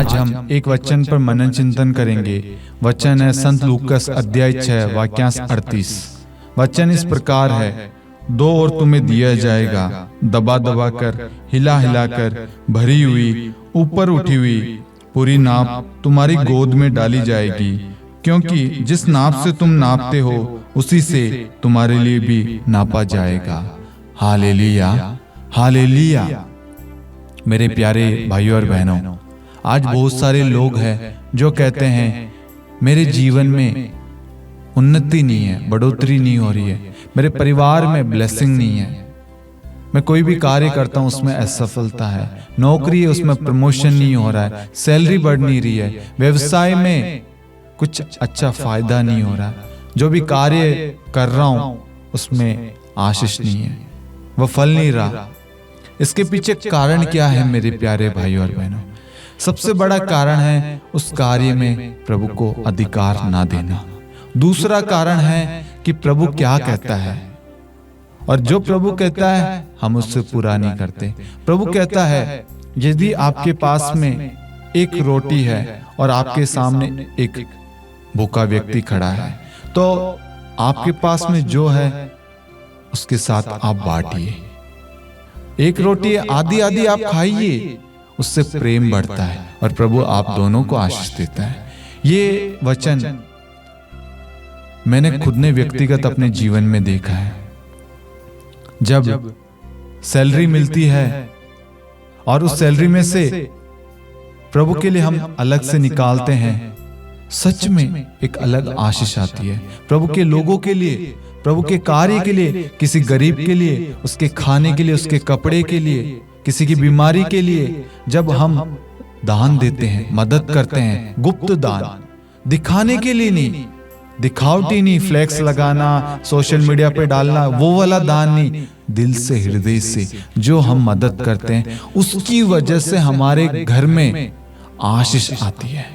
आज हम एक वचन पर मनन चिंतन करेंगे। वचन है संत लूकस अध्याय 6 वाक्यांश 38। वचन इस प्रकार है, दो और तुम्हें दिया जाएगा, दबा दबा कर, हिला हिला कर, भरी हुई, ऊपर उठी हुई पूरी नाप तुम्हारी गोद में डाली जाएगी, क्योंकि जिस नाप से तुम नापते हो उसी से तुम्हारे लिए भी नापा जाएगा। Hallelujah, hallelujah. मेरे प्यारे भाइयों और बहनों, आज बहुत सारे लोग हैं जो कहते हैं मेरे जीवन में उन्नति नहीं है, बढ़ोतरी नहीं हो रही है, मेरे परिवार में ब्लेसिंग नहीं है, मैं कोई भी कार्य करता हूं उसमें असफलता है, नौकरी है उसमें प्रमोशन नहीं हो रहा है, सैलरी बढ़ नहीं रही है, व्यवसाय में कुछ अच्छा फायदा नहीं हो रहा, जो भी कार्य कर रहा हूं उसमें आशीष नहीं है, वह फल नहीं रहा। इसके पीछे कारण क्या है मेरे प्यारे भाइयों और बहनों? सबसे बड़ा कारण है उस कार्य में प्रभु को अधिकार ना देना। दूसरा कारण है कि प्रभु क्या कहता है, और जो प्रभु कहता है हम उससे पूरा नहीं करते। प्रभु कहता है यदि आपके पास में एक रोटी है और आपके सामने एक भूखा व्यक्ति खड़ा है, तो आपके पास में जो है उसके साथ आप बांटिए। एक रोटी आधी आधी आप खाइए, उससे प्रेम बढ़ता है और प्रभु आप दोनों को आशीष देता है। ये वचन मैंने खुद ने व्यक्तिगत अपने जीवन में देखा है। जब सैलरी मिलती है और उस सैलरी में से प्रभु के लिए हम अलग से निकालते हैं, सच में एक अलग आशीष आती है। प्रभु के लोगों के लिए, प्रभु के कार्य के लिए, किसी गरीब के लिए, उसके खाने के लिए, उसके कपड़े के लिए, किसी की बीमारी के लिए, जब हम दान देते हैं, मदद करते हैं, गुप्त दान, दिखाने के लिए नहीं, दिखावटी नहीं, फ्लैक्स लगाना, सोशल मीडिया पे डालना, वो वाला दान नहीं, दिल से, हृदय से जो हम मदद करते हैं, उसकी वजह से हमारे घर में आशीष आती है।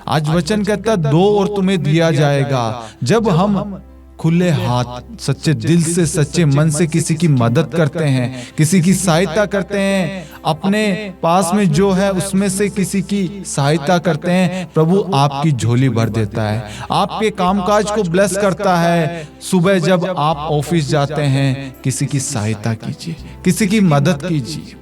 आज वचन कहता दो और तुम्हें दिया जाएगा। जब हम खुले हाथ, सच्चे दिल से, सच्चे मन से किसी की मदद करते हैं, किसी की सहायता करते हैं, अपने पास में जो है उसमें से किसी की सहायता करते हैं, प्रभु आपकी झोली भर देता है, आपके कामकाज को ब्लेस करता है। सुबह जब आप ऑफिस जाते हैं, किसी की सहायता कीजिए, किसी की मदद कीजिए।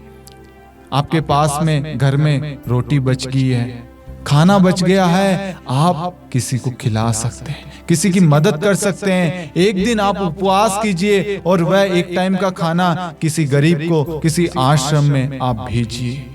आपके पास में घर में रोटी बच गई है, खाना बच गया है, आप किसी को खिला सकते हैं, किसी की मदद कर सकते हैं। एक दिन आप उपवास कीजिए और वह एक टाइम का खाना किसी गरीब को, किसी आश्रम में आप भेजिए।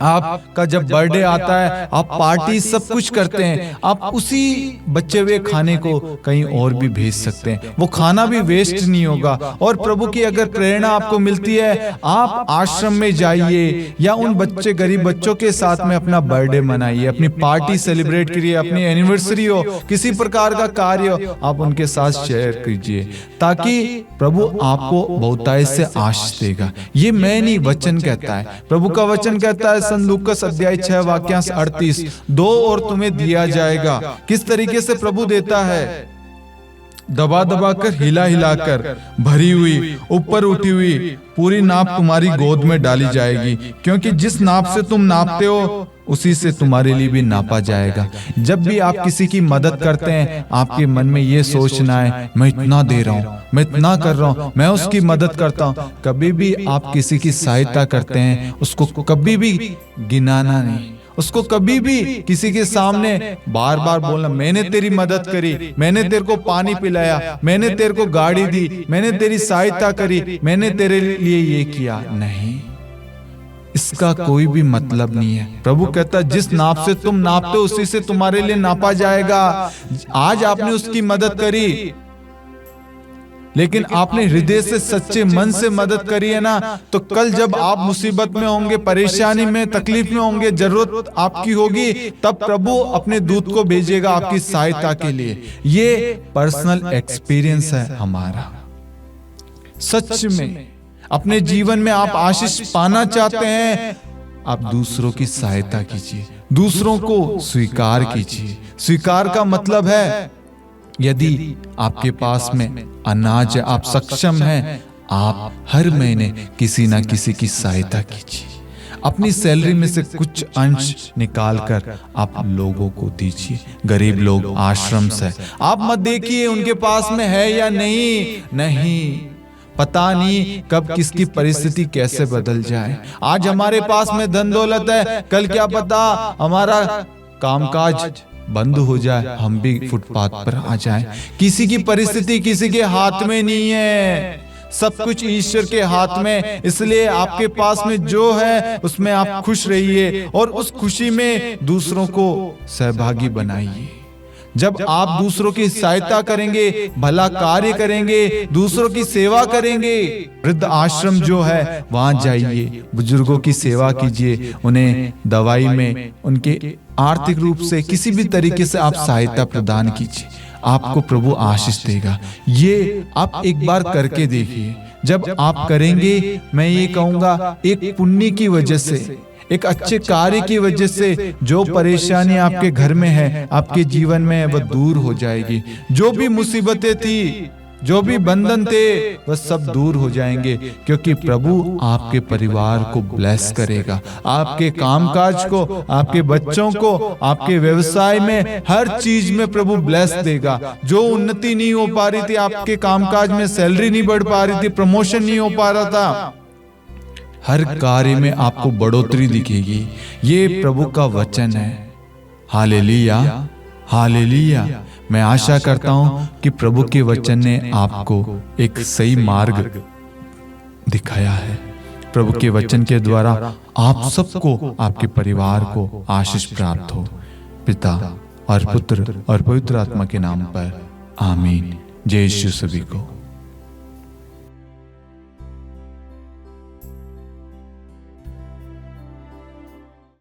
आपका जब बर्थडे आता है, आप पार्टी सब कुछ करते हैं, आप उसी बचे हुए खाने को कहीं और भी भेज सकते हैं, वो खाना भी वेस्ट नहीं होगा। और प्रभु की अगर प्रेरणा आपको मिलती है, आप आश्रम में जाइए या उन बच्चे, गरीब बच्चों के साथ में अपना बर्थडे मनाइए, अपनी पार्टी सेलिब्रेट करिए, अपनी एनिवर्सरी हो, किसी प्रकार का कार्य हो, आप उनके साथ शेयर कीजिए, ताकि प्रभु आपको बहुतायत से आशीष देगा। ये मैं नहीं, वचन कहता है, प्रभु का वचन कहता है संत लूकस अध्याय 6 वाक्यांश 38, दो और तुम्हें दिया जाएगा। किस तरीके से प्रभु देता है? दबा दबा कर, हिला हिला कर, भरी हुई, ऊपर उठी हुई पूरी नाप तुम्हारी गोद में डाली जाएगी, क्योंकि जिस नाप से तुम नापते हो उसी से तुम्हारे लिए भी नापा जाएगा। जब भी आप किसी की मदद करते हैं, आपके मन में ये सोचना है मैं इतना दे रहा हूं, मैं इतना कर रहा हूं, मैं उसकी मदद करता हूं। कभी भी आप किसी की सहायता करते हैं, उसको कभी भी गिनाना नहीं, उसको कभी भी किसी के सामने बार बार बोलना मैंने तेरी मदद करी, मैंने तेरे को पानी पिलाया, मैंने तेरे को गाड़ी दी, मैंने तेरी सहायता करी, मैंने तेरे लिए ये किया, नहीं, इसका कोई भी मतलब नहीं है। प्रभु कहता जिस नाप से तुम नापते हो उसी से तुम्हारे लिए नापा जाएगा। आज आपने उसकी मदद करी, लेकिन आपने हृदय से, सच्चे मन से मदद करी है ना, तो कल जब आप मुसीबत में होंगे, परेशानी में, तकलीफ में होंगे, जरूरत आपकी होगी, तब प्रभु अपने दूत को भेजेगा आपकी सहायता के लिए। ये पर्सनल एक्सपीरियंस है हमारा। सच में अपने जीवन में आप आशीष पाना चाहते हैं, आप दूसरों की सहायता कीजिए, दूसरों को स्वीकार कीजिए। स्वीकार का मतलब है यदि आपके पास में अनाज है, आप सक्षम हैं, आप हर महीने किसी ना किसी की सहायता कीजिए। अपनी सैलरी में से कुछ अंश निकालकर आप लोगों को दीजिए। गरीब लोग आश्रम से, आप मत देखिए उनके पास में है या नहीं, पता नहीं कब किसकी परिस्थिति कैसे बदल जाए। आज हमारे पास में धन दौलत है, कल क्या पता हमारा कामकाज बंद हो जाए, हम भी फुटपाथ पर आ जाएं। किसी की परिस्थिति किसी के हाथ में नहीं है, सब कुछ ईश्वर के हाथ में। इसलिए आपके पास में जो है उसमें आप खुश रहिए और उस खुशी में दूसरों को सहभागी बनाइए। जब आप दूसरों की सहायता करेंगे, भला कार्य करेंगे, दूसरों की सेवा करेंगे, वृद्ध आश्रम जो है वहां जाइए, बुजुर्गों की सेवा कीजिए, उन्हें दवाई में, उनके आर्थिक रूप से किसी भी तरीके से आप सहायता प्रदान कीजिए, आपको प्रभु आशीष देगा। ये आप एक बार करके देखिए। जब आप करेंगे, मैं ये कहूंगा एक पुण्य की वजह से, एक अच्छे कार्य की वजह से जो परेशानी आपके घर में है, आपके जीवन में है, वह दूर हो जाएगी। जो भी मुसीबतें थी, जो भी बंधन थे, वह सब दूर हो जाएंगे, क्योंकि प्रभु आपके परिवार को ब्लेस करेगा, आपके कामकाज को, आपके बच्चों को, आपके व्यवसाय में, हर चीज में प्रभु ब्लेस देगा। जो उन्नति नहीं हो पा रही थी आपके कामकाज में, सैलरी नहीं बढ़ पा रही थी, प्रमोशन नहीं हो पा रहा था, हर कार्य में आपको बढ़ोतरी दिखेगी। ये प्रभु का वचन है। Hallelujah, hallelujah. मैं आशा करता हूं कि प्रभु के वचन ने आपको एक सही मार्ग दिखाया है। प्रभु के वचन के द्वारा आप सबको, आपके परिवार को आशीष प्राप्त हो। पिता और पुत्र और पवित्र आत्मा के नाम पर आमीन। जय यीशु सभी को।